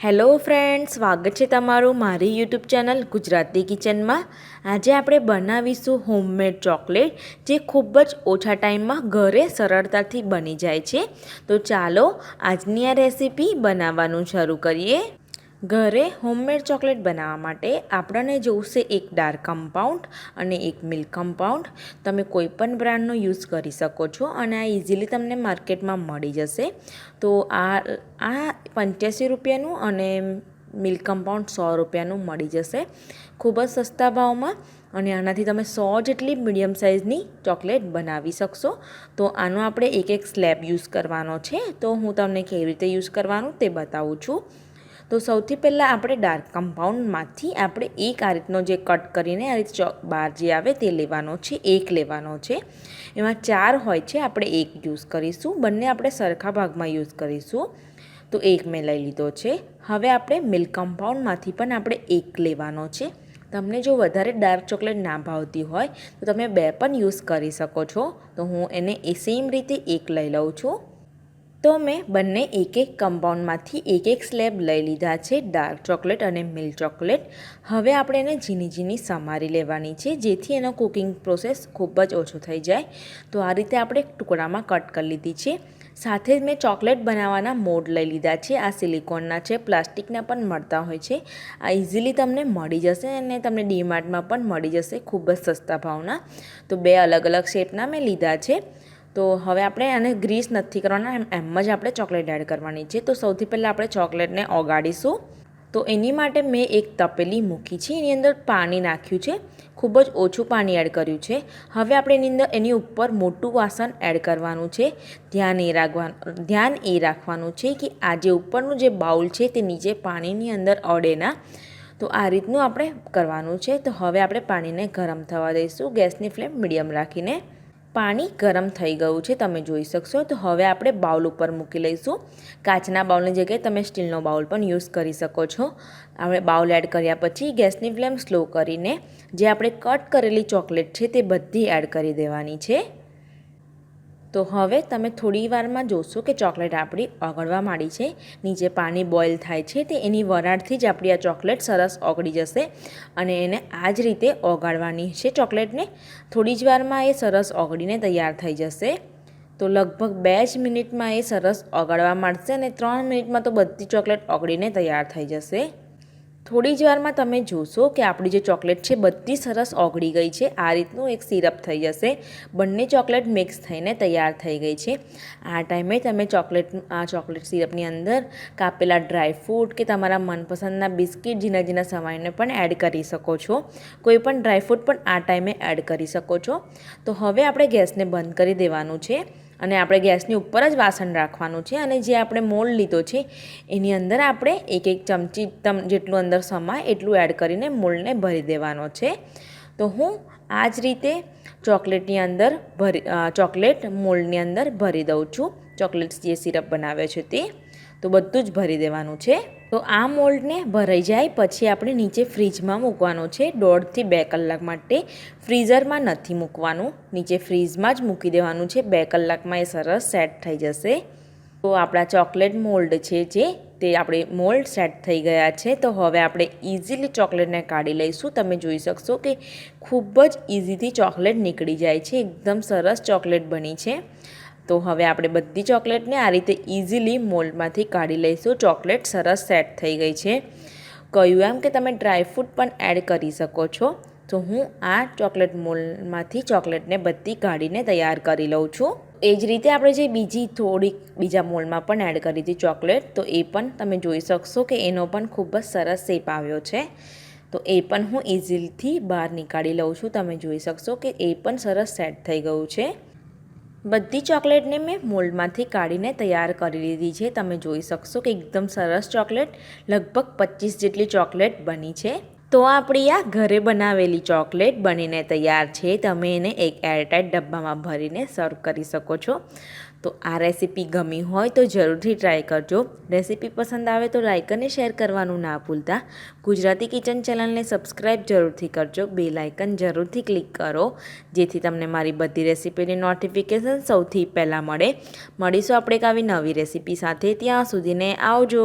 Hello friends, સ્વાગત છે તમારું મારી યુટ્યુબ ચેનલ ગુજરાતી કિચનમાં। આજે આપણે બનાવીશું હોમમેડ ચોકલેટ, જે ખૂબ જ ઓછા ટાઈમમાં ઘરે સરળતાથી બની જાય છે। તો ચાલો આજની આ રેસીપી બનાવવાનું શરૂ કરીએ। ઘરે હોમમેડ ચોકલેટ બનાવવા માટે આપણને જોઈશે એક ડાર્ક કમ્પાઉન્ડ અને એક મિલ્ક કમ્પાઉન્ડ। તમે કોઈ પણ બ્રાન્ડનો યુઝ કરી શકો છો અને આ ઇઝીલી તમને માર્કેટમાં મળી જશે। તો આ 85 રૂપિયાનું અને મિલ્ક કમ્પાઉન્ડ 100 રૂપિયાનું મળી જશે, ખૂબ જ સસ્તા ભાવમાં। અને આનાથી તમે 100 જેટલી મીડિયમ સાઇઝની ચોકલેટ બનાવી શકશો। તો આનો આપણે એક સ્લેબ યુઝ કરવાનો છે, તો હું તમને કેવી રીતે યુઝ કરવાનું તે બતાવું છું। તો સૌથી પહેલાં આપણે ડાર્ક કમ્પાઉન્ડમાંથી આપણે એક આ રીતનો જે કટ કરીને આ રીતે બહાર જે આવે તે લેવાનો છે, એક લેવાનો છે। એમાં 4 હોય છે, આપણે એક યુઝ કરીશું, બંને આપણે સરખા ભાગમાં યુઝ કરીશું। તો એક મેં લઈ લીધો છે। હવે આપણે મિલ્ક કમ્પાઉન્ડમાંથી પણ આપણે એક લેવાનો છે। તમને જો વધારે ડાર્ક ચોકલેટ ના ભાવતી હોય તો તમે 2 પણ યુઝ કરી શકો છો। તો હું એને સેમ રીતે એક લઈ લઉં છું। તો મેં બંને એક કમ્પાઉન્ડમાંથી એક સ્લેબ લઈ લીધા છે, ડાર્ક ચોકલેટ અને મિલ્ક ચોકલેટ। હવે આપણે એને ઝીણી ઝીણી સમારી લેવાની છે, જેથી એનો કુકિંગ પ્રોસેસ ખૂબ જ ઓછો થઈ જાય। તો આ રીતે આપણે ટુકડામાં કટ કરી લીધી છે। સાથે જ મેં ચોકલેટ બનાવવાના મોલ્ડ લઈ લીધા છે। આ સિલિકોનના છે, પ્લાસ્ટિકના પણ મળતા હોય છે। આ ઇઝીલી તમને મળી જશે અને તમને ડીમાર્ટમાં પણ મળી જશે ખૂબ જ સસ્તા ભાવના। તો 2 અલગ અલગ શેપના મેં લીધા છે। તો હવે આપણે આને ગ્રીસ નથી કરવાના, એમ જ આપણે ચોકલેટ એડ કરવાની છે। તો સૌથી પહેલાં આપણે ચોકલેટને ઓગાળીશું। તો એની માટે મેં એક તપેલી મૂકી છે, એની અંદર પાણી નાખ્યું છે, ખૂબ જ ઓછું પાણી એડ કર્યું છે। હવે આપણે એની ઉપર મોટું વાસણ એડ કરવાનું છે। ધ્યાન એ રાખવાનું છે કે આ જે ઉપરનું જે બાઉલ છે તે નીચે પાણીની અંદર અડે ના। તો આ રીતનું આપણે કરવાનું છે। તો હવે આપણે પાણીને ગરમ થવા દઈશું, ગેસની ફ્લેમ મીડિયમ રાખીને। પાણી ગરમ થઈ ગયું છે, તમે જોઈ શકશો। તો હવે આપણે બાઉલ ઉપર મૂકી લઈશું। કાચના બાઉલની જગ્યાએ તમે સ્ટીલનો બાઉલ પણ યુઝ કરી શકો છો। આપણે બાઉલ એડ કર્યા પછી ગેસની ફ્લેમ સ્લો કરીને જે આપણે કટ કરેલી ચોકલેટ છે તે બધી એડ કરી દેવાની છે। તો હવે તમે થોડી વારમાં જોશો કે ચોકલેટ આપણી ઓગળવા માંડી છે, નીચે પાણી બોઇલ થાય છે, તે એની વરાળથી જ આપણી આ ચોકલેટ સરસ ઓગળી જશે। અને એને આ જ રીતે ઓગાળવાની છે ચોકલેટને, થોડી જ વારમાં એ સરસ ઓગળીને તૈયાર થઈ જશે। તો લગભગ 2 જ મિનિટમાં એ સરસ ઓગળવા માંડશે અને 3 મિનિટમાં તો બધી ચોકલેટ ઓગળીને તૈયાર થઈ જશે। થોડી જ વારમાં તમે જોશો કે આપણી જે ચોકલેટ છે બધી સરસ ઓગળી ગઈ છે। આ રીતનું એક સિરપ થઈ જશે, બંને ચોકલેટ મિક્સ થઈને તૈયાર થઈ ગઈ છે। આ ટાઈમે તમે ચોકલેટ સિરપની અંદર કાપેલા ડ્રાયફ્રૂટ કે તમારા મનપસંદના બિસ્કિટ ઝીણા ઝીણા સમારીને પણ એડ કરી શકો છો। કોઈ પણ ડ્રાયફ્રૂટ પણ આ ટાઈમે એડ કરી શકો છો। તો હવે આપણે ગેસને બંધ કરી દેવાનું છે અને આપણે ગેસની ઉપર જ વાસણ રાખવાનું છે। અને જે આપણે મોલ્ડ લીધો છે એની અંદર આપણે એક ચમચી જેટલું અંદર સમાય એટલું એડ કરીને મોલ્ડને ભરી દેવાનો છે। તો હું આ જ રીતે ચોકલેટ મોલ્ડની અંદર ભરી દઉં છું। ચોકલેટ જે સિરપ બનાવ્યો છે તે તો બધું જ ભરી દેવાનું છે। તો આ મોલ્ડને ભરાઈ જાય પછી આપણે નીચે ફ્રીજમાં મૂકવાનો છે 1.5 થી 2 કલાક માટે। ફ્રીઝરમાં નથી મૂકવાનું, નીચે ફ્રીઝમાં જ મૂકી દેવાનું છે। 2 કલાકમાં એ સરસ સેટ થઈ જશે। તો આપણા ચોકલેટ મોલ્ડ છે તે આપણે મોલ્ડ સેટ થઈ ગયા છે। તો હવે આપણે ઇઝીલી ચોકલેટને કાઢી લઈશું। તમે જોઈ શકશો કે ખૂબ જ ઇઝીથી ચોકલેટ નીકળી જાય છે, એકદમ સરસ ચોકલેટ બની છે। તો હવે આપણે બધી ચોકલેટને આ રીતે ઇઝીલી મોલ્ડમાંથી કાઢી લઈશું। ચોકલેટ સરસ સેટ થઈ ગઈ છે। કહ્યું એમ કે તમે ડ્રાયફ્રૂટ પણ એડ કરી શકો છો। તો હું આ ચોકલેટ મોલ્ડમાંથી ચોકલેટને બધી કાઢીને તૈયાર કરી લઉં છું। એ જ રીતે આપણે જે બીજા મોલ્ડમાં પણ એડ કરી હતી ચોકલેટ, તો એ પણ તમે જોઈ શકશો કે એનો પણ ખૂબ જ સરસ શેપ આવ્યો છે। તો એ પણ હું ઇઝીલીથી બહાર નીકાળી લઉં છું। તમે જોઈ શકશો કે એ પણ સરસ સેટ થઈ ગયું છે। બધી ચોકલેટને મેં મોલ્ડમાંથી કાઢીને તૈયાર કરી લીધી છે। તમે જોઈ શકશો કે એકદમ સરસ ચોકલેટ, લગભગ 25 જેટલી ચોકલેટ બની છે। તો આપણી આ ઘરે બનાવેલી ચોકલેટ બનીને તૈયાર છે। તમે એને એક એરટાઇટ ડબ્બામાં ભરીને સર્વ કરી શકો છો। તો આ રેસીપી ગમી હોય તો જરૂરથી ટ્રાય કરજો। રેસીપી પસંદ આવે તો લાઈક અને શેર કરવાનું ના ભૂલતા। ગુજરાતી કિચન ચેનલને સબસ્ક્રાઈબ જરૂરથી કરજો, બેલ આઇકન જરૂરથી ક્લિક કરો, જેથી તમને મારી બધી રેસીપીની નોટિફિકેશન સૌથી પહેલાં મળે। મળીશું આપણે એક આવી નવી રેસીપી સાથે, ત્યાં સુધીને આવજો।